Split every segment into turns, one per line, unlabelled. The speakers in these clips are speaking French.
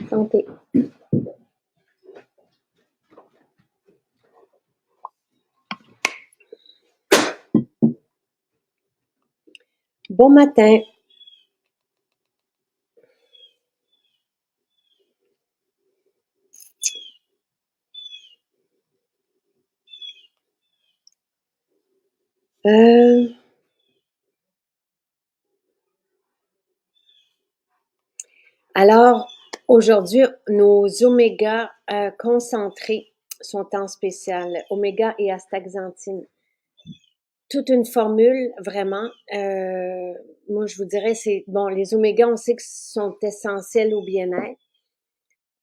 Santé. Bon matin. Alors, aujourd'hui, nos oméga concentrés sont en spécial, oméga et astaxanthine. Toute une formule, vraiment. Moi, je vous dirais, c'est bon, les oméga, on sait que sont essentiels au bien-être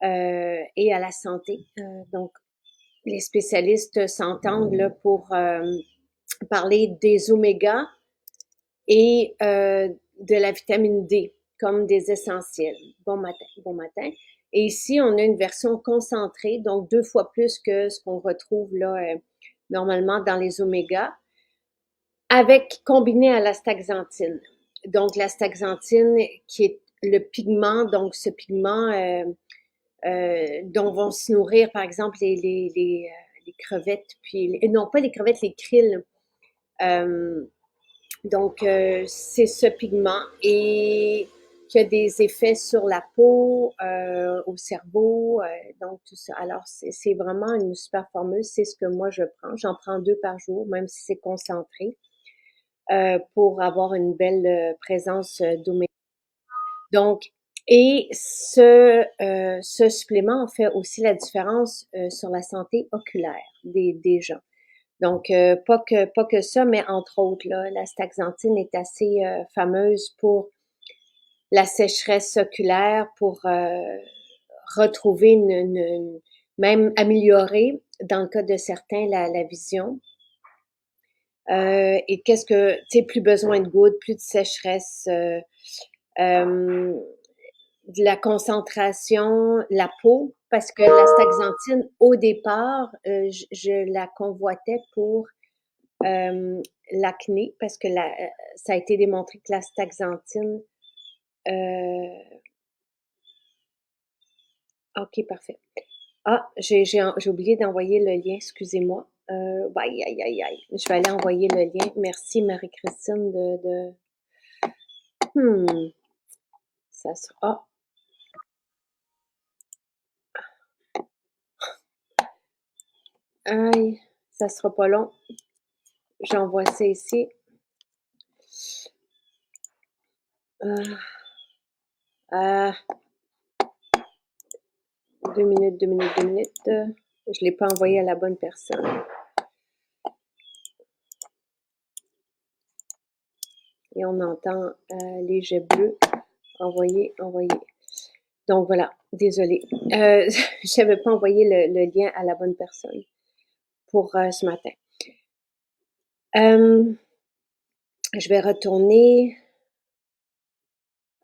et à la santé. Donc, les spécialistes s'entendent là pour parler des oméga et de la vitamine D comme des essentiels. Bon matin, bon matin. Et ici, on a une version concentrée, donc 2 fois plus que ce qu'on retrouve là normalement dans les oméga, avec combiné à l'astaxanthine. Donc l'astaxanthine qui est le pigment, donc ce pigment dont vont se nourrir par exemple les crevettes, puis non pas les crevettes, les krill. Donc, c'est ce pigment et qui a des effets sur la peau, au cerveau, donc tout ça. Alors, c'est vraiment une super formule. C'est ce que moi je prends. J'en prends 2 par jour, même si c'est concentré, pour avoir une belle présence d'oméga. Donc, et ce supplément en fait aussi la différence sur la santé oculaire des gens. Donc, pas que ça, mais entre autres, là, la staxanthine est assez fameuse pour la sécheresse oculaire, pour retrouver même améliorer, dans le cas de certains, la vision. Et qu'est-ce que, tu sais, plus besoin de gouttes, plus de sécheresse, de la concentration, la peau, parce que la staxanthine, au départ, je la convoitais pour l'acné, parce que ça a été démontré que la staxanthine... ok, parfait. Ah, j'ai oublié d'envoyer le lien, excusez-moi. Aïe, aïe, aïe, aïe. Je vais aller envoyer le lien. Merci, Marie-Christine, ça sera... Aïe, ça sera pas long. J'envoie ça ici. Ah, 2 minutes, 2 minutes, 2 minutes. Je l'ai pas envoyé à la bonne personne. Et on entend les jets bleus. Envoyer, envoyer. Donc voilà, désolée. Je n'avais pas envoyé le lien à la bonne personne pour ce matin. Je vais retourner...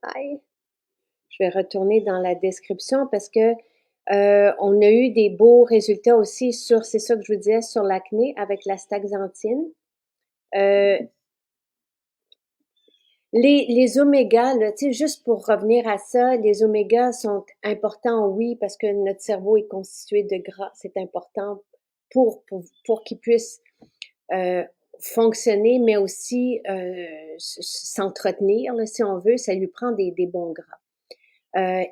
Aïe. Je vais retourner dans la description parce que on a eu des beaux résultats aussi sur, c'est ça que je vous disais, sur l'acné avec la staxanthine. Les omégas, là, tu sais, juste pour revenir à ça, les omégas sont importants, oui, parce que notre cerveau est constitué de gras. C'est important pour qu'il puisse fonctionner, mais aussi s'entretenir, là, si on veut. Ça lui prend des bons gras.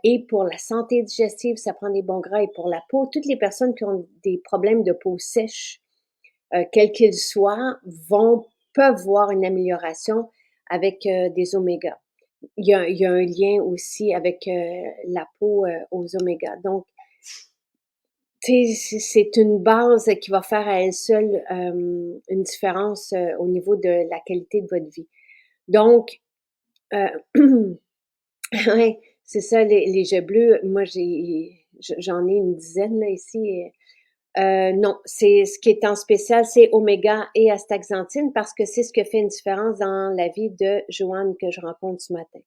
Et pour la santé digestive, ça prend des bons gras. Et pour la peau, toutes les personnes qui ont des problèmes de peau sèche, quels qu'ils soient, peuvent voir une amélioration avec des omégas. Il y a un lien aussi avec la peau aux omégas. Donc, c'est une base qui va faire à elle seule une différence au niveau de la qualité de votre vie. Donc, ouais, c'est ça, les jets bleus. Moi, j'en ai une dizaine là ici. Non, c'est ce qui est en spécial, c'est oméga et astaxanthine parce que c'est ce qui fait une différence dans la vie de Joanne que je rencontre ce matin.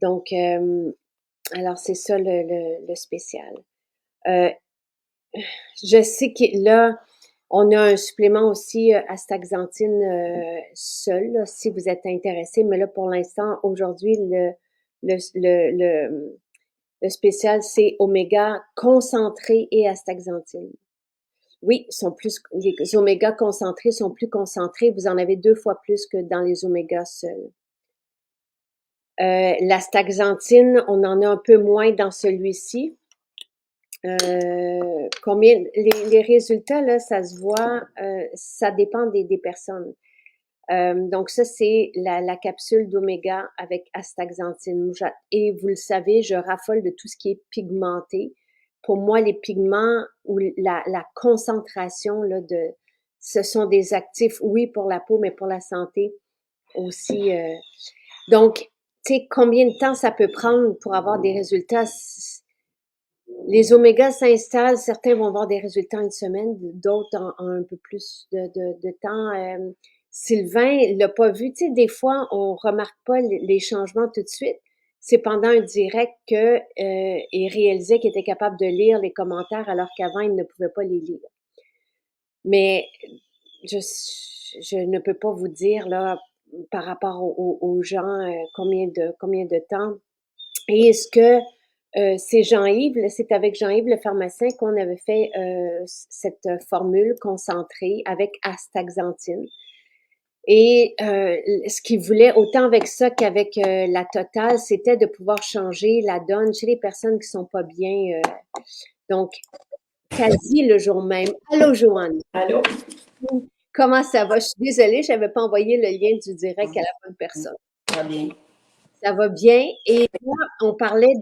Donc, alors c'est ça le spécial. Je sais que là, on a un supplément aussi astaxanthine seul, là, si vous êtes intéressé, mais là pour l'instant, aujourd'hui, Le spécial, c'est oméga concentré et astaxanthine. Oui, les oméga concentrés sont plus concentrés. Vous en avez 2 fois plus que dans les oméga seuls. L'astaxanthine, on en a un peu moins dans celui-ci. Combien les résultats, là, ça se voit, ça dépend des personnes. Donc ça, c'est la capsule d'oméga avec astaxanthine. Et vous le savez, je raffole de tout ce qui est pigmenté. Pour moi, les pigments ou la concentration là, ce sont des actifs, oui, pour la peau, mais pour la santé aussi. Donc, tu sais, combien de temps ça peut prendre pour avoir des résultats? Les omégas s'installent, certains vont avoir des résultats en une semaine, d'autres en un peu plus de temps. Sylvain l'a pas vu. Tu sais, des fois, on remarque pas les changements tout de suite. C'est pendant un direct que il réalisait qu'il était capable de lire les commentaires alors qu'avant, il ne pouvait pas les lire. Mais je ne peux pas vous dire là par rapport aux gens combien de temps. Et est-ce que c'est Jean-Yves, c'est avec Jean-Yves le pharmacien qu'on avait fait cette formule concentrée avec astaxanthine. Et ce qu'il voulait, autant avec ça qu'avec la totale, c'était de pouvoir changer la donne chez les personnes qui sont pas bien. Donc, quasi le jour même. Allô, Joanne.
Allô?
Comment ça va? Je suis désolée, je n'avais pas envoyé le lien du direct à la bonne personne.
Très bien.
Ça va bien. Et là, on parlait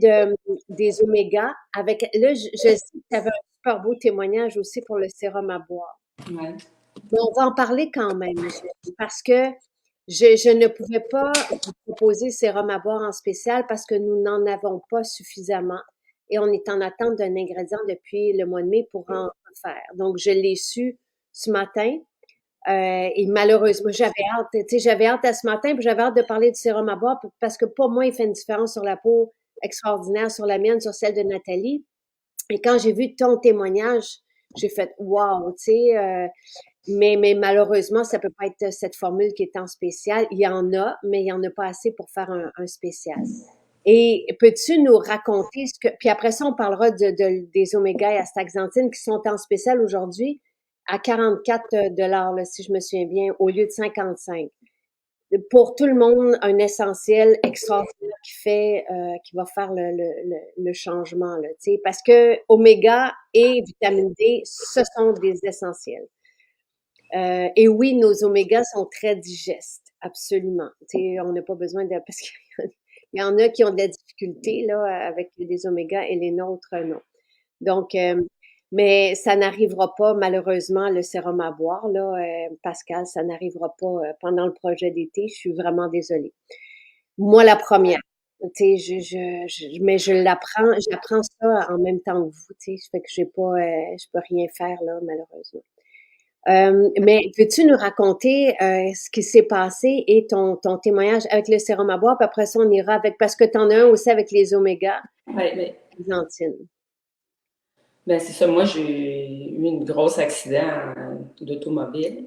des omégas avec, là, je sais que tu avais un super beau témoignage aussi pour le sérum à boire.
Ouais.
Mais on va en parler quand même, parce que je ne pouvais pas vous proposer le sérum à boire en spécial parce que nous n'en avons pas suffisamment et on est en attente d'un ingrédient depuis le mois de mai pour en faire. Donc, je l'ai su ce matin. Et malheureusement, j'avais hâte à ce matin, puis j'avais hâte de parler du sérum à boire parce que pour moi, il fait une différence sur la peau extraordinaire, sur la mienne, sur celle de Nathalie. Et quand j'ai vu ton témoignage, j'ai fait wow, tu sais, mais malheureusement, ça peut pas être cette formule qui est en spécial. Il y en a, mais il y en a pas assez pour faire un spécial. Et peux-tu nous raconter ce que, puis après ça, on parlera des oméga et astaxanthine qui sont en spécial aujourd'hui à 44 dollars, si je me souviens bien, au lieu de 55. Pour tout le monde, un essentiel extraordinaire qui va faire le changement, là, tu sais, parce que oméga et vitamine D, ce sont des essentiels. Et oui, nos omégas sont très digestes, absolument. Tu sais, on n'a pas besoin de, parce qu'il y en a qui ont de la difficulté là avec les omégas et les nôtres non. Donc, mais ça n'arrivera pas malheureusement le sérum à boire là, Pascal, ça n'arrivera pas pendant le projet d'été. Je suis vraiment désolée. Moi la première. Tu sais, mais j'apprends ça en même temps que vous. Tu sais, fait que j'ai pas, je peux rien faire là malheureusement. Mais veux-tu nous raconter ce qui s'est passé et ton témoignage avec le sérum à boire, puis après ça, on ira avec, parce que tu en as un aussi avec les oméga,
Ouais, mais,
Xanthine.
ben c'est ça. Moi, j'ai eu une grosse accident d'automobile.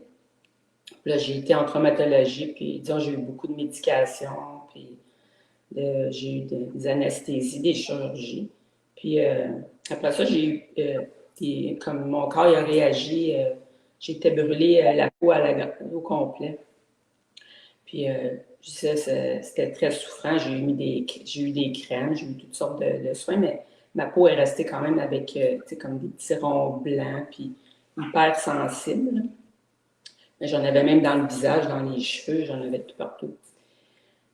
Là, j'ai été en traumatologie, puis disons, j'ai eu beaucoup de médication, puis j'ai eu des anesthésies, des chirurgies. Puis après ça, j'ai eu, comme mon corps il a réagi, j'étais brûlée la peau au complet. Puis c'était très souffrant. J'ai eu des crèmes, j'ai eu toutes sortes de soins, mais ma peau est restée quand même avec comme des petits ronds blancs, puis hyper sensible, là. Mais j'en avais même dans le visage, dans les cheveux, j'en avais tout partout.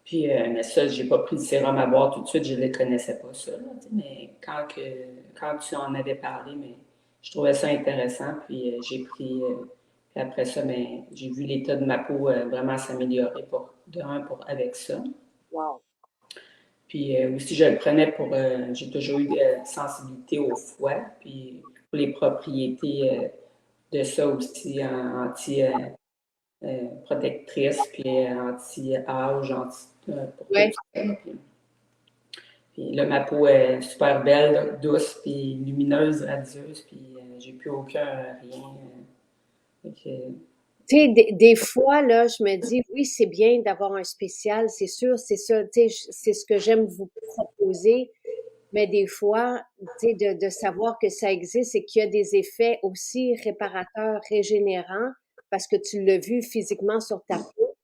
Puis, mais ça, j'ai pas pris de sérum à boire tout de suite, je ne connaissais pas ça, là, mais quand tu en avais parlé, mais je trouvais ça intéressant, puis j'ai pris, puis après ça, ben, j'ai vu l'état de ma peau vraiment s'améliorer avec ça.
Wow.
Puis aussi, je le prenais j'ai toujours eu de sensibilité au foie, puis pour les propriétés de ça aussi, protectrice, puis anti-âge, pour tout
Ouais.
ça. Puis là, ma peau est super belle, douce, puis lumineuse, radieuse, puis j'ai plus aucun rien.
Tu sais, des fois, là, je me dis, oui, c'est bien d'avoir un spécial, c'est sûr, c'est ça, tu sais, c'est ce que j'aime vous proposer. mais des fois, tu sais, de savoir que ça existe et qu'il y a des effets aussi réparateurs, régénérants, parce que tu l'as vu physiquement sur ta peau.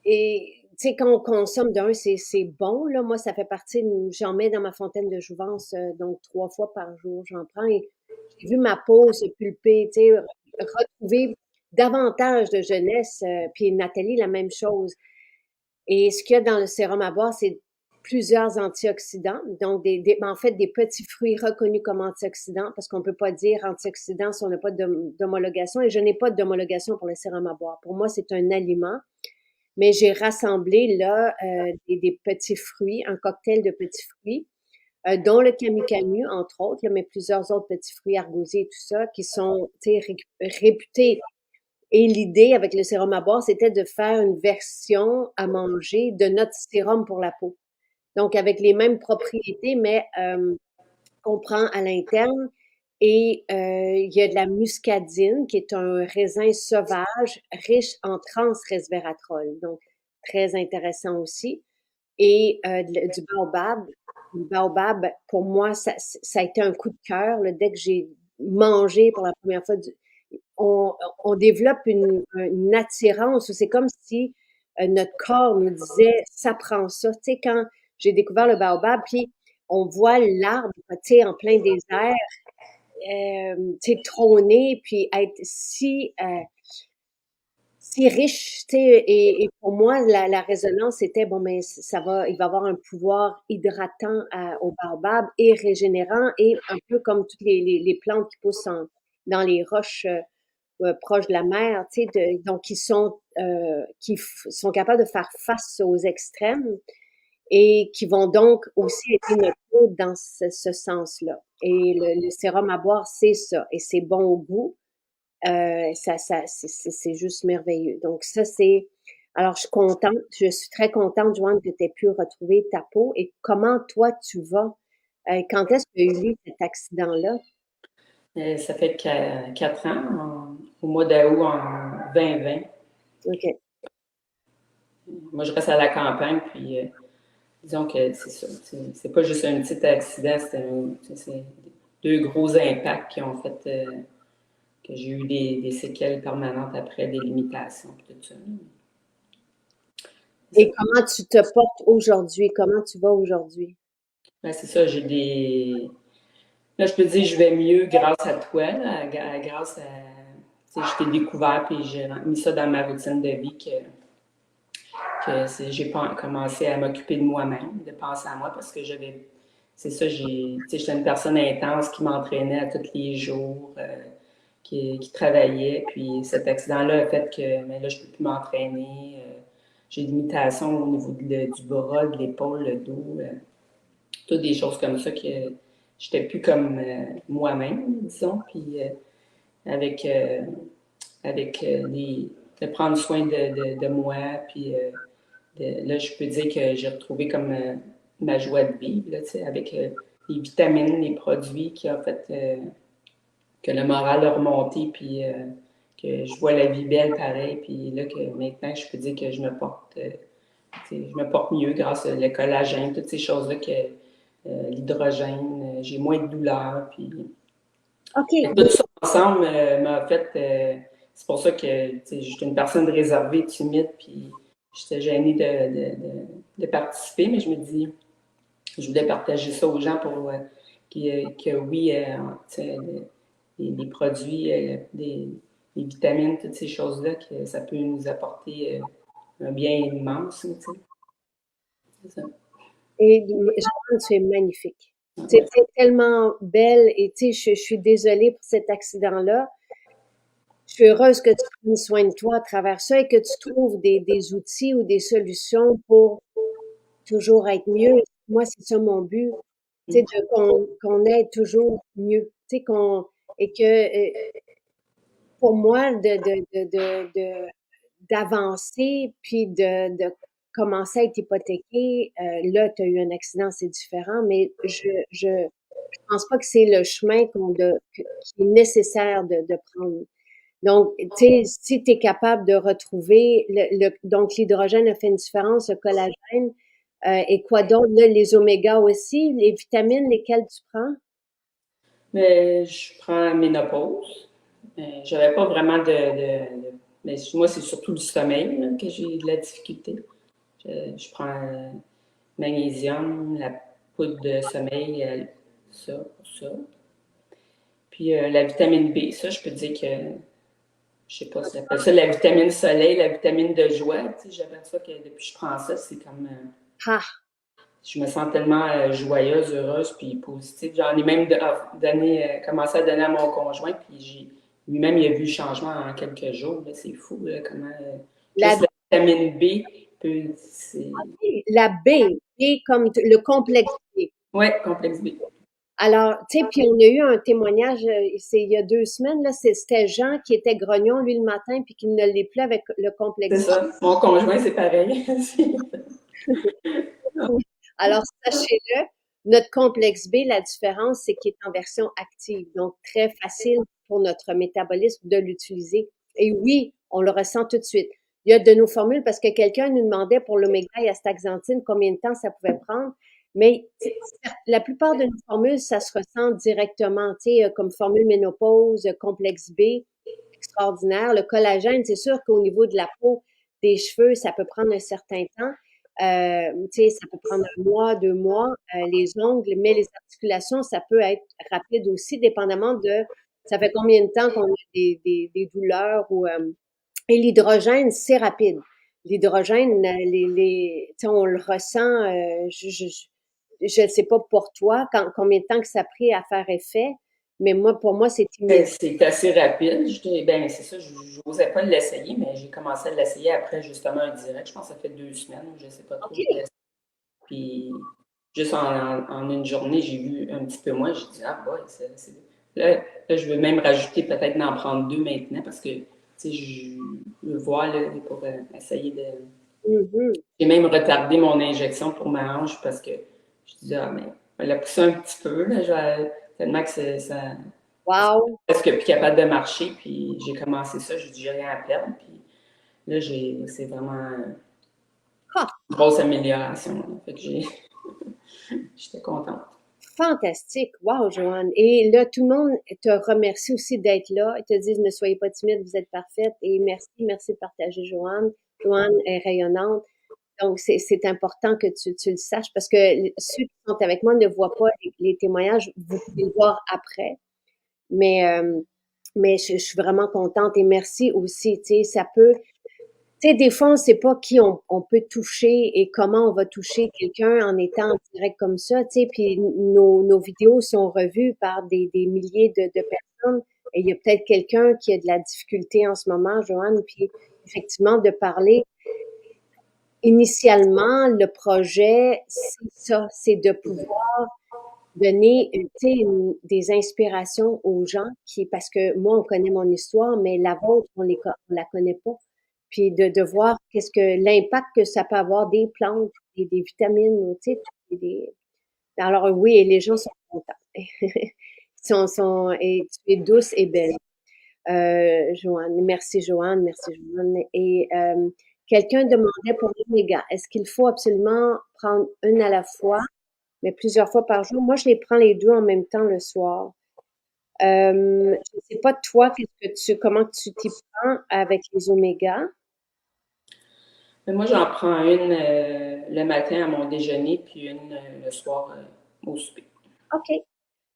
Et tu sais, quand on consomme c'est bon, là. Moi, ça fait partie, j'en mets dans ma fontaine de jouvence, donc 3 fois par jour, j'en prends et j'ai vu ma peau se pulper, tu sais, retrouver davantage de jeunesse. Puis Nathalie, la même chose. Et ce qu'il y a dans le sérum à boire, c'est plusieurs antioxydants, donc en fait des petits fruits reconnus comme antioxydants, parce qu'on peut pas dire antioxydants si on n'a pas d'homologation, et je n'ai pas d'homologation pour le sérum à boire. Pour moi, c'est un aliment, mais j'ai rassemblé là des petits fruits, un cocktail de petits fruits, dont le camu-camu, entre autres, là, mais plusieurs autres petits fruits argosiers et tout ça, qui sont réputés. Et l'idée avec le sérum à boire, c'était de faire une version à manger de notre sérum pour la peau. Donc, avec les mêmes propriétés, mais qu'on prend à l'interne. Et il y a de la muscadine, qui est un raisin sauvage riche en transresveratrol. Donc, très intéressant aussi. Et du baobab. Le baobab, pour moi, ça a été un coup de cœur. Là, dès que j'ai mangé pour la première fois on, on développe une attirance, c'est comme si notre corps nous disait ça prend ça. Tu sais, quand j'ai découvert le baobab, puis on voit l'arbre, tu sais, en plein désert, tu sais, trôner, puis être si riche, tu sais, et pour moi, la résonance était, bon, mais il va avoir un pouvoir hydratant au baobab et régénérant, et un peu comme toutes les plantes qui poussent dans les roches proches de la mer, tu sais, donc qui sont capables de faire face aux extrêmes et qui vont donc aussi aider notre peau dans ce sens-là. Et le sérum à boire, c'est ça, et c'est bon au goût. C'est juste merveilleux. Donc ça, alors je suis très contente, Joanne, que tu aies pu retrouver ta peau. Et comment toi, tu vas? Quand est-ce qu'il y a eu cet accident-là?
Ça fait 4 ans, au mois d'août en 2020.
OK.
Moi, je reste à la campagne, puis disons que c'est ça. C'est pas juste un petit accident, c'est deux gros impacts qui ont fait que j'ai eu des séquelles permanentes après, des limitations, tout ça. C'est
Et
ça.
comment tu te portes aujourd'hui? Comment tu vas aujourd'hui?
Ben, c'est ça, j'ai des. Là, je peux dire que je vais mieux grâce à toi, là, grâce à. Tu sais, je t'ai découvert, puis j'ai mis ça dans ma routine de vie que j'ai commencé à m'occuper de moi-même, de penser à moi, parce que j'avais. C'est ça, j'étais une personne intense qui m'entraînait à tous les jours, qui travaillait, puis cet accident-là a fait que mais là, je ne peux plus m'entraîner. J'ai des limitations au niveau du bras, de l'épaule, le dos, toutes des choses comme ça que j'étais plus comme moi-même, disons, puis avec, euh, avec de prendre soin de moi, puis là, je peux dire que j'ai retrouvé comme ma joie de vivre, là, avec les vitamines, les produits qui ont fait que le moral a remonté, puis que je vois la vie belle pareil, puis là, que maintenant, je peux dire que je me porte mieux grâce au collagène, toutes ces choses-là, que l'hydrogène, j'ai moins de douleur, puis
OK.
tout ça ensemble m'a fait, c'est pour ça que j'étais une personne réservée, timide, puis j'étais gênée de participer, mais je me dis, je voulais partager ça aux gens pour que oui, les produits, les vitamines, toutes ces choses-là, que ça peut nous apporter un bien immense. C'est ça.
Et Jeanne, tu es magnifique. Tu
Ouais.
es tellement belle et tu sais, je suis désolée pour cet accident-là. Je suis heureuse que tu prennes soin de toi à travers ça et que tu trouves des outils ou des solutions pour toujours être mieux. Moi, c'est ça mon but, tu sais, qu'on aide toujours mieux, tu sais, et que pour moi, d'avancer puis de commencer à être hypothéqué, là, tu as eu un accident, c'est différent, mais je pense pas que c'est le chemin qui est nécessaire de prendre. Donc, tu sais, si tu es capable de retrouver donc l'hydrogène a fait une différence, le collagène, Et quoi d'autre? Là, les oméga aussi, les vitamines, lesquelles tu prends?
Mais je prends ménopause. J'avais pas vraiment mais moi, c'est surtout le sommeil là, que j'ai de la difficulté. Je prends magnésium, la poudre de sommeil, ça, pour ça. Puis la vitamine B, ça, je peux dire que, je sais pas si j'appelle ça la vitamine soleil, la vitamine de joie. Tu sais, j'aperçois que depuis que je prends ça, c'est comme,
Ah,
je me sens tellement joyeuse, heureuse, puis positive. J'en ai même commencé à donner à mon conjoint, puis lui-même, il a vu le changement en quelques jours. Là. C'est fou, là, comment
la,
juste la vitamine B peut.
la B, B comme le complexe B.
Ouais, complexe B.
Alors, tu sais, puis on a eu un témoignage, c'est il y a 2 semaines, là, c'était Jean qui était grognon, lui, le matin, puis qui ne l'est plus avec le
C'est
complexe B.
ça. Mon conjoint, c'est pareil.
Alors, sachez-le, notre complexe B, la différence, c'est qu'il est en version active, donc très facile pour notre métabolisme de l'utiliser. Et oui, on le ressent tout de suite. Il y a de nos formules parce que quelqu'un nous demandait pour l'oméga et astaxanthine combien de temps ça pouvait prendre, mais la plupart de nos formules, ça se ressent directement, tu sais, comme formule ménopause, complexe B, extraordinaire. Le collagène, c'est sûr qu'au niveau de la peau, des cheveux, ça peut prendre un certain temps. Tu sais, ça peut prendre 1 mois, 2 mois, les ongles, mais les articulations, ça peut être rapide aussi, dépendamment de ça fait combien de temps qu'on a des douleurs ou et l'hydrogène, c'est rapide. L'hydrogène, tu sais, on le ressent, je ne sais pas pour toi, combien de temps que ça a pris à faire effet, mais moi, pour moi, c'est
Ben,
immédiat.
c'est assez rapide. Ben, c'est ça, je n'osais pas l'essayer, mais j'ai commencé à l'essayer après justement un direct. Je pense que ça fait 2 semaines, je ne sais pas trop.
OK.
Puis juste en une journée, j'ai vu un petit peu moins. J'ai dit, ah boy, là, je veux même rajouter peut-être d'en prendre 2 maintenant parce que tu sais, je veux voir là, pour essayer de.
Mhm.
J'ai même retardé mon injection pour ma hanche parce que je dis, ah, mais elle a poussé un petit peu, là, tellement que ça.
Wow.
Presque plus capable de marcher, puis j'ai commencé ça, j'ai dit, j'ai rien à perdre, puis là, c'est vraiment
Ah,
une grosse amélioration. Là. Fait que j'étais contente.
fantastique. Wow, Joanne. Et là, tout le monde te remercie aussi d'être là. Ils te disent, ne soyez pas timide, vous êtes parfaite. Et merci, merci de partager, Joanne. Joanne est rayonnante. Donc, c'est important que tu le saches parce que ceux qui sont avec moi ne voient pas les témoignages. Vous pouvez le voir après. Mais, je suis vraiment contente et merci aussi. Tu sais, ça peut, tu sais, des fois, on ne sait pas qui on peut toucher et comment on va toucher quelqu'un en étant en direct comme ça, tu sais. Puis nos vidéos sont revues par des milliers de personnes. Et il y a peut-être quelqu'un qui a de la difficulté en ce moment, Joanne. Puis effectivement, de parler. Initialement, le projet, c'est ça, c'est de pouvoir donner, tu sais, des inspirations aux gens parce que moi, on connaît mon histoire, mais la vôtre, on la connaît pas. Puis de voir qu'est-ce que l'impact que ça peut avoir des plantes, des vitamines, tu sais, alors oui, et les gens sont contents. Et tu es douce et belle. Joanne, merci Joanne. Et quelqu'un demandait pour l'oméga, est-ce qu'il faut absolument prendre une à la fois, mais plusieurs fois par jour? Moi, je les prends les 2 en même temps le soir. Je ne sais pas toi, comment tu t'y prends avec les oméga?
Mais moi, j'en prends une le matin à mon déjeuner, puis une le soir au souper.
OK.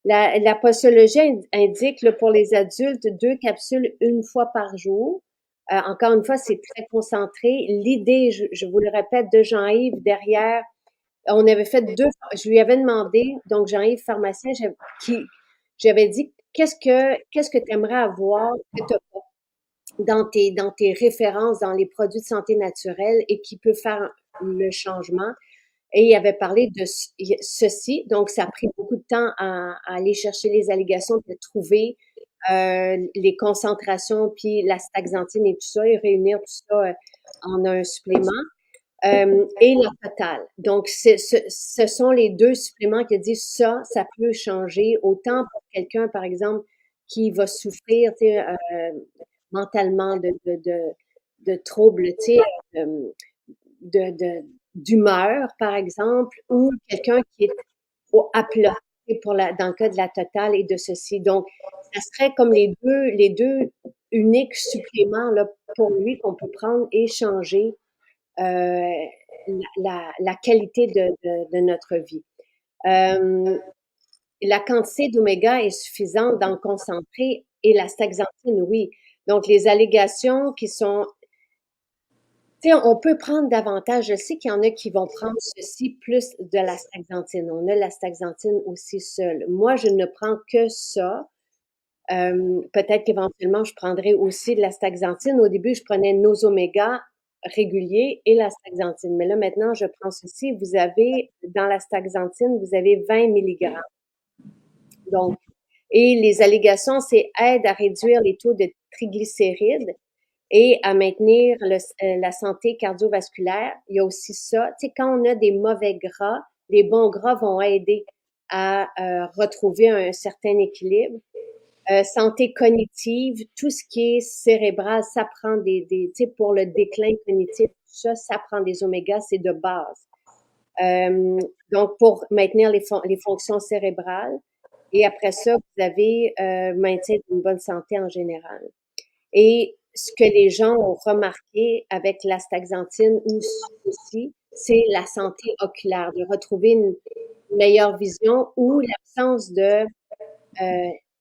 La posologie indique là, pour les adultes 2 capsules 1 fois par jour. Encore une fois, c'est très concentré. L'idée, je vous le répète, de Jean-Yves derrière, on avait fait 2, je lui avais demandé, donc Jean-Yves, pharmacien, j'avais dit, qu'est-ce que tu aimerais avoir que tu pas dans tes références, dans les produits de santé naturelle et qui peut faire le changement? Et il avait parlé de ceci, donc ça a pris beaucoup de temps à aller chercher les allégations, de trouver les concentrations, puis la staxanthine et tout ça, et réunir tout ça en un supplément. Et la totale. Donc, ce sont les 2 suppléments qui disent ça peut changer autant pour quelqu'un, par exemple, qui va souffrir, tu sais, mentalement de troubles, tu sais, de d'humeur, par exemple, ou quelqu'un qui est à plat, dans le cas de la totale et de ceci. Donc, ça serait comme les deux uniques suppléments là, pour lui qu'on peut prendre et changer la qualité de notre vie. La quantité d'oméga est suffisante dans le concentré et la staxanthine, oui. Donc, les allégations qui sont tu sais, on peut prendre davantage. Je sais qu'il y en a qui vont prendre ceci plus de la staxanthine. On a la staxanthine aussi seule. Moi, je ne prends que ça. Peut-être qu'éventuellement, je prendrai aussi de la staxanthine. Au début, je prenais nos omégas réguliers et la staxanthine. Mais là, maintenant, je prends ceci. Vous avez, dans la staxanthine, vous avez 20 milligrammes. Donc, et les allégations, c'est aide à réduire les taux de triglycérides et à maintenir la santé cardiovasculaire. Il y a aussi ça. Tu sais, quand on a des mauvais gras, les bons gras vont aider à retrouver un certain équilibre. Santé cognitive, tout ce qui est cérébral, ça prend tu sais, pour le déclin cognitif, ça prend des omégas, c'est de base. Donc, pour maintenir les fonctions cérébrales. Et après ça, vous avez maintien d'une bonne santé en général. Et ce que les gens ont remarqué avec l'astaxanthine aussi, c'est la santé oculaire, de retrouver une meilleure vision ou l'absence de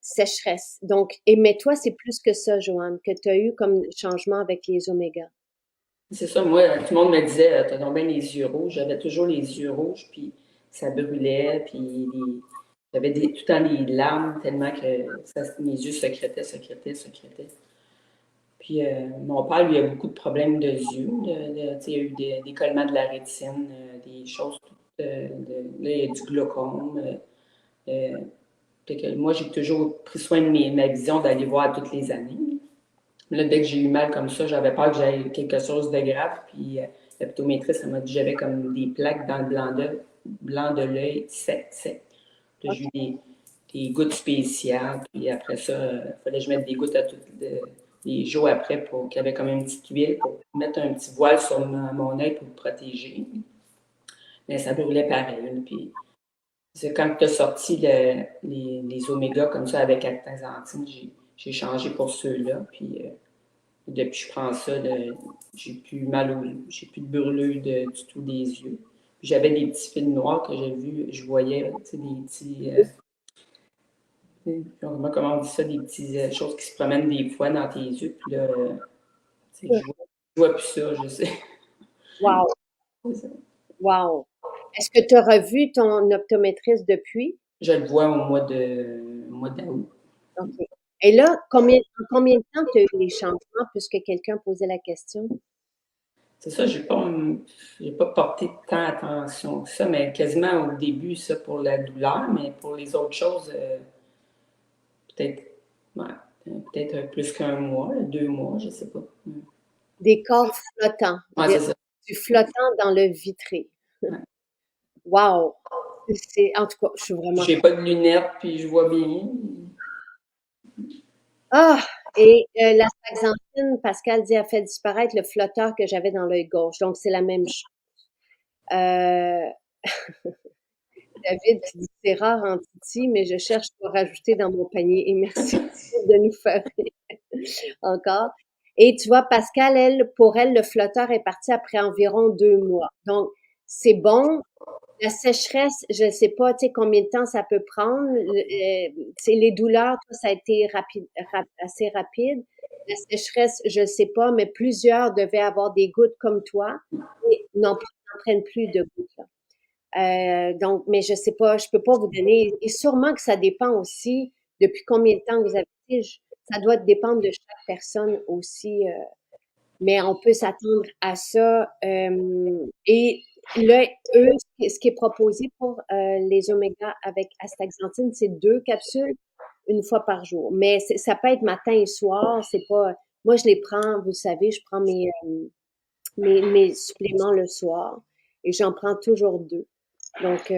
sécheresse. Donc, mais toi, c'est plus que ça, Joanne, que tu as eu comme changement avec les omégas.
C'est ça, moi, tout le monde me disait, t'as donc bien les yeux rouges. J'avais toujours les yeux rouges, puis ça brûlait, puis j'avais tout le temps des larmes, tellement que mes yeux secrétaient. Puis mon père, lui, a beaucoup de problèmes de yeux. Tu sais, il a eu des collements de la rétine, des choses toutes, là, il y a du glaucome. Fait que moi, j'ai toujours pris soin de ma vision d'aller voir toutes les années. Là, dès que j'ai eu mal comme ça, j'avais peur que j'aille quelque chose de grave. Puis l'optométriste, elle m'a dit que j'avais comme des plaques dans le blanc de l'œil sec. Là, j'ai eu des gouttes spéciales. Puis après ça, il fallait que je mette des gouttes à tous les jours après pour qu'il y avait comme une petite huile pour mettre un petit voile sur mon œil pour me protéger. Mais ça brûlait pareil. Puis c'est quand tu as sorti les omégas comme ça avec Actaxanthine, j'ai changé pour ceux-là. Puis depuis que je prends ça, j'ai plus mal j'ai plus de brûlure du tout des yeux. Puis j'avais des petits fils noirs que j'ai vus, je voyais, tu sais, des petits, comment on dit ça, des petites choses qui se promènent des fois dans tes yeux. Puis là, je vois plus ça, je sais.
Wow, wow. Est-ce que tu as revu ton optométriste depuis?
Je le vois au mois d'août.
OK. Et là, en combien de temps tu as eu les changements puisque quelqu'un posait la question?
C'est ça, j'ai pas porté tant attention que ça, mais quasiment au début, ça pour la douleur, mais pour les autres choses, peut-être ouais, peut-être plus qu'un mois, 2 mois, je sais pas.
Des corps flottants,
Ouais, c'est ça.
du flottant dans le vitré.
Ouais.
Wow! En tout cas, je suis vraiment.
J'ai pas de lunettes, puis je vois bien.
Ah! Et la staxanthine, Pascal dit, a fait disparaître le flotteur que j'avais dans l'œil gauche. Donc, c'est la même chose. Euh, David qui dit, c'est rare en Titi, mais je cherche à rajouter dans mon panier. Et merci de nous faire encore. Et tu vois, Pascal, pour elle, le flotteur est parti après environ 2 mois. Donc, c'est bon. La sécheresse, je ne sais pas, tu sais, combien de temps ça peut prendre. Les douleurs, toi, ça a été assez rapide. La sécheresse, je ne sais pas, mais plusieurs devaient avoir des gouttes comme toi et n'en prennent plus de gouttes, là. Donc, mais je sais pas, je peux pas vous donner. Et sûrement que ça dépend aussi depuis combien de temps vous avez été. Ça doit dépendre de chaque personne aussi. Mais on peut s'attendre à ça. Et là, eux, ce qui est proposé pour les oméga avec astaxanthine, c'est 2 capsules une fois par jour. Mais ça peut être matin et soir. C'est pas. Moi, je les prends. Vous savez, je prends mes suppléments le soir et j'en prends toujours 2. Donc,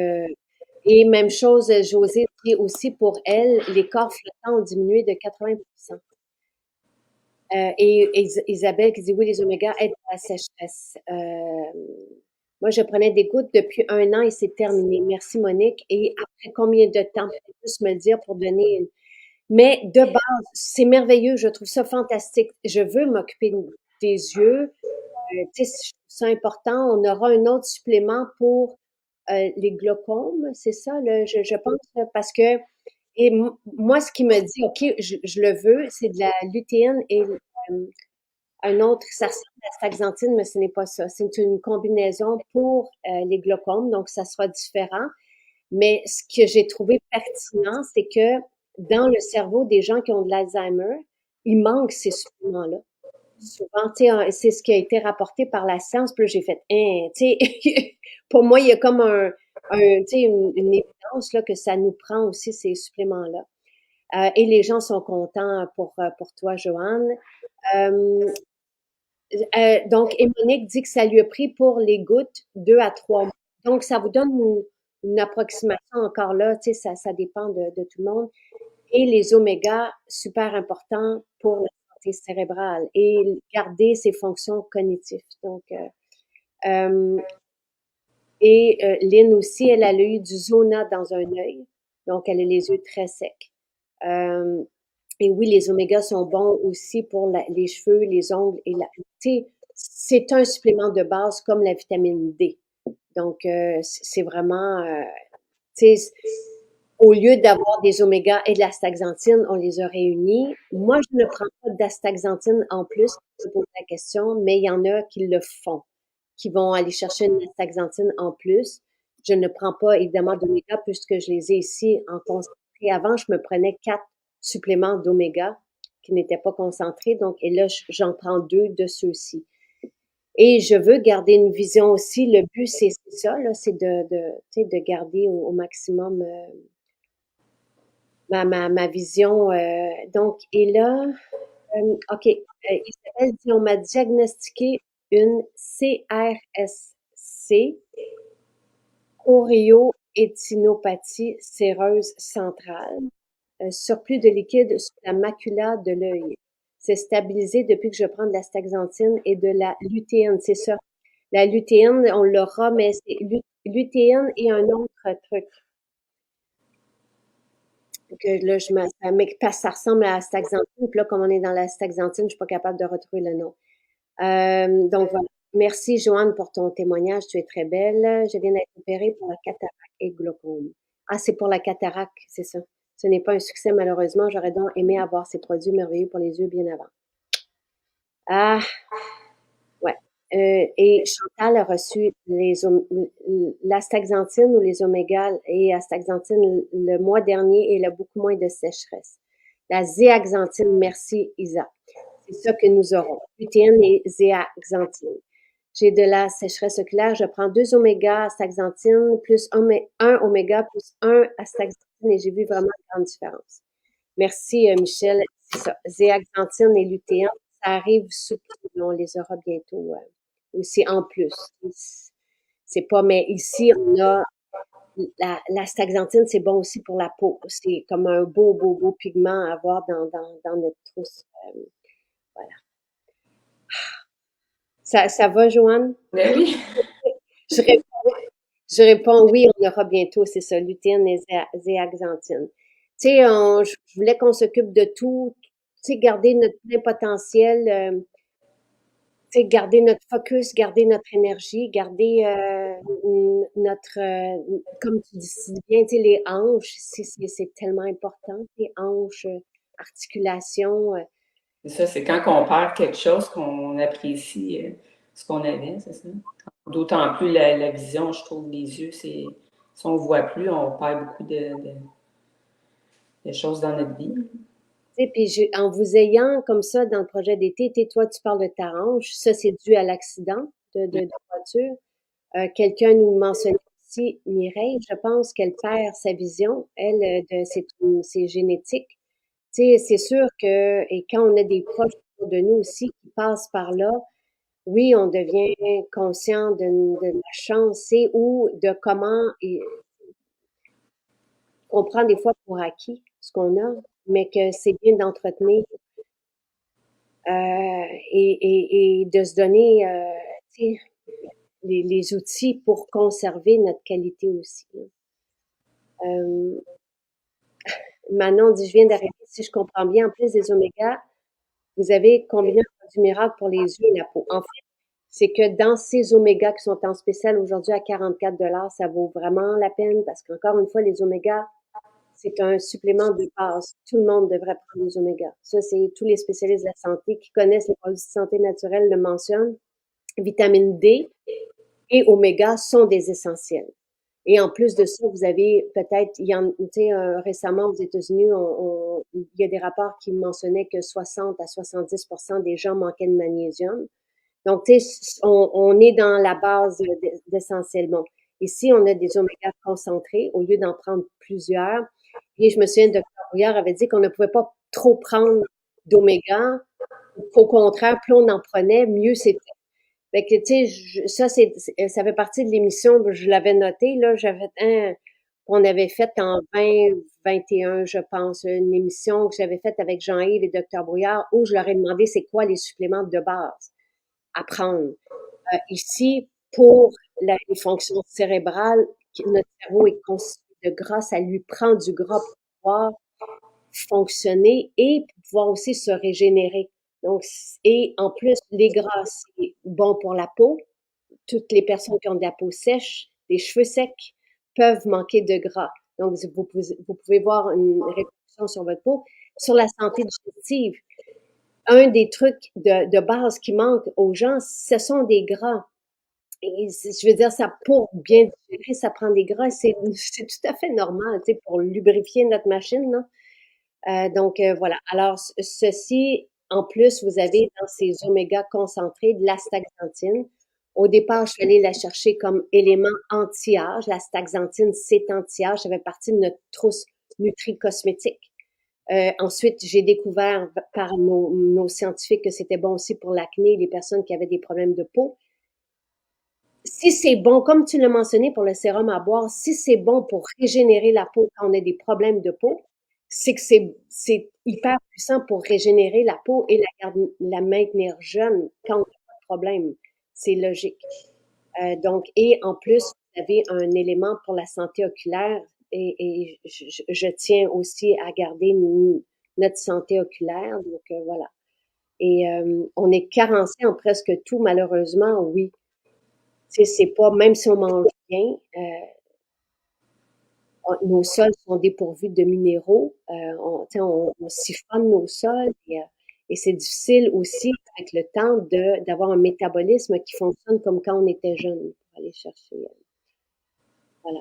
et même chose, Josée dit aussi pour elle, les corps flottants ont diminué de 80%. Et Isabelle qui dit oui, les omégas aident à la sécheresse. Moi, je prenais des gouttes depuis 1 an et c'est terminé. Merci, Monique. Et après combien de temps? Peut-être juste me le dire pour donner mais de base, c'est merveilleux, je trouve ça fantastique. Je veux m'occuper des yeux. Tu sais, je trouve ça important. On aura un autre supplément pour les glaucomes, c'est ça, je pense, là, parce que et moi, ce qui me dit, OK, je le veux, c'est de la lutéine et un autre, ça ressemble à la staxanthine, mais ce n'est pas ça. C'est une combinaison pour les glaucomes, donc ça sera différent. Mais ce que j'ai trouvé pertinent, c'est que dans le cerveau des gens qui ont de l'Alzheimer, il manque ces suppléments-là. Souvent, tu sais, c'est ce qui a été rapporté par la science. Puis là, j'ai fait, hein, tu sais, pour moi, il y a comme tu sais, une évidence là, que ça nous prend aussi ces suppléments-là. Et les gens sont contents pour toi, Joanne. Euh, donc, et Monique dit que ça lui a pris pour les gouttes 2 à 3 mois. Donc, ça vous donne une approximation encore là, tu sais, ça dépend de tout le monde. Et les omégas, super importants pour la santé cérébrale et garder ses fonctions cognitives. Donc, Lynn aussi, elle a eu du zona dans un œil. Donc, elle a les yeux très secs. Euh, et oui, les omégas sont bons aussi pour les cheveux, les ongles et tu sais, c'est un supplément de base comme la vitamine D. Donc, c'est vraiment, tu sais, au lieu d'avoir des omégas et de l'astaxanthine, on les a réunis. Moi, je ne prends pas d'astaxanthine en plus, je pose la question, mais il y en a qui le font, qui vont aller chercher une astaxanthine en plus. Je ne prends pas évidemment d'oméga puisque je les ai ici en concentré. Avant, je me prenais 4 suppléments d'oméga qui n'étaient pas concentrés. Donc, et là, j'en prends 2 de ceux-ci. Et je veux garder une vision aussi. Le but, c'est ça, là, c'est tu sais, de garder au maximum ma vision. Donc, et là, OK, Isabelle dit, on m'a diagnostiqué une CRSC, chorioétinopathie séreuse centrale, surplus de liquide sur la macula de l'œil. C'est stabilisé depuis que je prends de la staxanthine et de la lutéine, c'est ça. La lutéine, on l'aura, mais c'est lutéine et un autre truc. Que là, parce que ça ressemble à la staxanthine. Puis là, comme on est dans la staxanthine, je suis pas capable de retrouver le nom. Donc voilà. Merci, Joanne, pour ton témoignage. Tu es très belle. Je viens d'être opérée pour la cataracte et glaucome. Ah, c'est pour la cataracte, c'est ça. Ce n'est pas un succès, malheureusement. J'aurais donc aimé avoir ces produits merveilleux pour les yeux bien avant. Ah, ouais. Et Chantal a reçu l'astaxanthine ou les omégas et astaxanthine le mois dernier et elle a beaucoup moins de sécheresse. La zéaxanthine, merci Isa. C'est ça que nous aurons. Lutéine et zéaxanthine. J'ai de la sécheresse oculaire. Je prends 2 omégas astaxanthine plus un oméga plus un astaxanthine et j'ai vu vraiment une grande différence. Merci Michel. C'est ça. Zéaxanthine et lutéine, ça arrive sous peu. On les aura bientôt aussi en plus. C'est pas, mais ici, on a la staxanthine, c'est bon aussi pour la peau. C'est comme un beau pigment à avoir dans notre trousse. Voilà. Ça va, Joanne?
Ben oui.
Je réponds, je réponds oui, on aura bientôt, c'est ça, lutéine et zéaxanthine. Tu sais, je voulais qu'on s'occupe de tout, tu sais, garder notre plein potentiel, tu sais, garder notre focus, garder notre énergie, garder notre, comme tu dis si bien, tu sais, les hanches, c'est tellement important, les hanches, articulations.
C'est ça, c'est quand on perd quelque chose qu'on apprécie ce qu'on avait, c'est ça. D'autant plus la vision, je trouve, les yeux, c'est si on ne voit plus, on perd beaucoup de choses dans notre vie.
Tu sais, puis en vous ayant comme ça dans le projet d'été, toi, tu parles de ta hanche, ça, c'est dû à l'accident de voiture. Quelqu'un nous mentionnait aussi, Mireille, je pense qu'elle perd sa vision, elle, c'est génétique. Tu sais, c'est sûr que, et quand on a des proches autour de nous aussi qui passent par là, oui, on devient conscient de la chance, c'est ou de comment on prend des fois pour acquis ce qu'on a, mais que c'est bien d'entretenir et de se donner, tu sais, les outils pour conserver notre qualité aussi. Manon dit, je viens d'arriver, si je comprends bien, en plus des oméga, vous avez combiné un produit miracle pour les yeux et la peau. En fait, c'est que dans ces omégas qui sont en spécial aujourd'hui à 44 $, ça vaut vraiment la peine parce qu'encore une fois, les omégas, c'est un supplément de base. Tout le monde devrait prendre des omégas. Ça, c'est tous les spécialistes de la santé qui connaissent les produits de santé naturelle le mentionnent. Vitamine D et oméga sont des essentiels. Et en plus de ça, vous avez peut-être, récemment aux États-Unis, il y a des rapports qui mentionnaient que 60 à 70% des gens manquaient de magnésium. Donc, tu sais, on est dans la base d'essentiel. Bon, ici, on a des oméga concentrés au lieu d'en prendre plusieurs. Et je me souviens, le docteur Brouillard avait dit qu'on ne pouvait pas trop prendre d'oméga. Au contraire, plus on en prenait, mieux c'était. Fait que, tu sais, ça fait partie de l'émission, je l'avais noté, là, j'avais qu'on avait fait en 2021, je pense, une émission que j'avais faite avec Jean-Yves et Dr Brouillard, où je leur ai demandé c'est quoi les suppléments de base à prendre. Ici, pour les fonctions cérébrales, notre cerveau est constitué de gras, ça lui prend du gras pour pouvoir fonctionner et pour pouvoir aussi se régénérer. Donc, et en plus, les gras, c'est bon pour la peau. Toutes les personnes qui ont de la peau sèche, des cheveux secs, peuvent manquer de gras. Donc, vous pouvez voir une répercussion sur votre peau. Sur la santé digestive, un des trucs de base qui manque aux gens, ce sont des gras. Et je veux dire, ça, pour bien digérer, ça prend des gras. C'est tout à fait normal, tu sais, pour lubrifier notre machine, là. Donc, voilà. Alors, ceci, en plus, vous avez dans ces oméga concentrés de l'astaxanthine. Au départ, je suis allée la chercher comme élément anti-âge. L'astaxanthine, c'est anti-âge. Ça fait partie de notre trousse nutri-cosmétique. Ensuite, j'ai découvert par nos scientifiques que c'était bon aussi pour l'acné, les personnes qui avaient des problèmes de peau. Si c'est bon, comme tu l'as mentionné pour le sérum à boire, si c'est bon pour régénérer la peau quand on a des problèmes de peau, c'est que c'est hyper puissant pour régénérer la peau et la maintenir jeune quand on n'a pas de problème. C'est logique. Donc, et en plus, vous avez un élément pour la santé oculaire et je tiens aussi à garder notre santé oculaire. Donc, voilà. Et on est carencé en presque tout, malheureusement, oui. Tu sais, c'est pas, même si on mange bien, nos sols sont dépourvus de minéraux. On siphonne nos sols et c'est difficile aussi avec le temps d'avoir un métabolisme qui fonctionne comme quand on était jeune pour aller chercher. Voilà.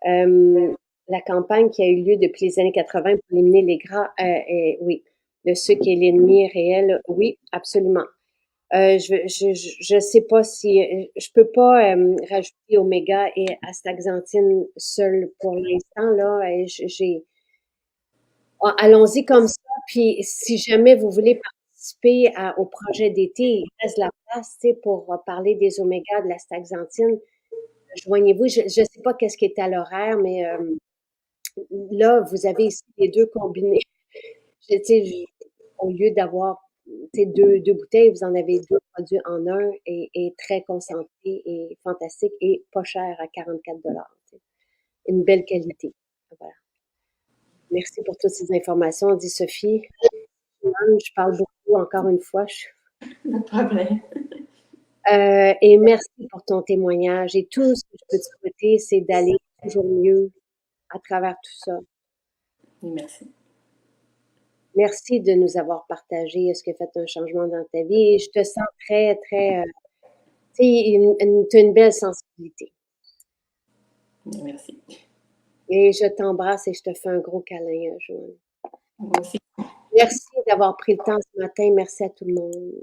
Euh, la campagne qui a eu lieu depuis les années 80 pour éliminer les gras, oui, le sucre est l'ennemi réel. Oui, absolument. Je sais pas si je peux pas rajouter oméga et astaxanthine seul pour l'instant là. Allons-y comme ça. Puis si jamais vous voulez participer au projet d'été, il reste de la place, tu sais, pour parler des omégas, de l'astaxanthine. Joignez-vous. Je sais pas qu'est-ce qui est à l'horaire, mais là vous avez ici les deux combinés. Tu sais, au lieu d'avoir deux bouteilles, vous en avez deux produits en un et très concentré et fantastique et pas cher à 44 $. Une belle qualité. Voilà. Merci pour toutes ces informations, dit Sophie. Je parle beaucoup encore une fois.
Pas de problème.
Et merci pour ton témoignage. Et tout ce que je peux te souhaiter, c'est d'aller toujours mieux à travers tout ça.
Merci.
Merci de nous avoir partagé ce qui a fait un changement dans ta vie. Et je te sens très, très, tu as une belle sensibilité.
Merci.
Et je t'embrasse et je te fais un gros câlin, Joanne.
Moi aussi.
Merci d'avoir pris le temps ce matin. Merci à tout le monde.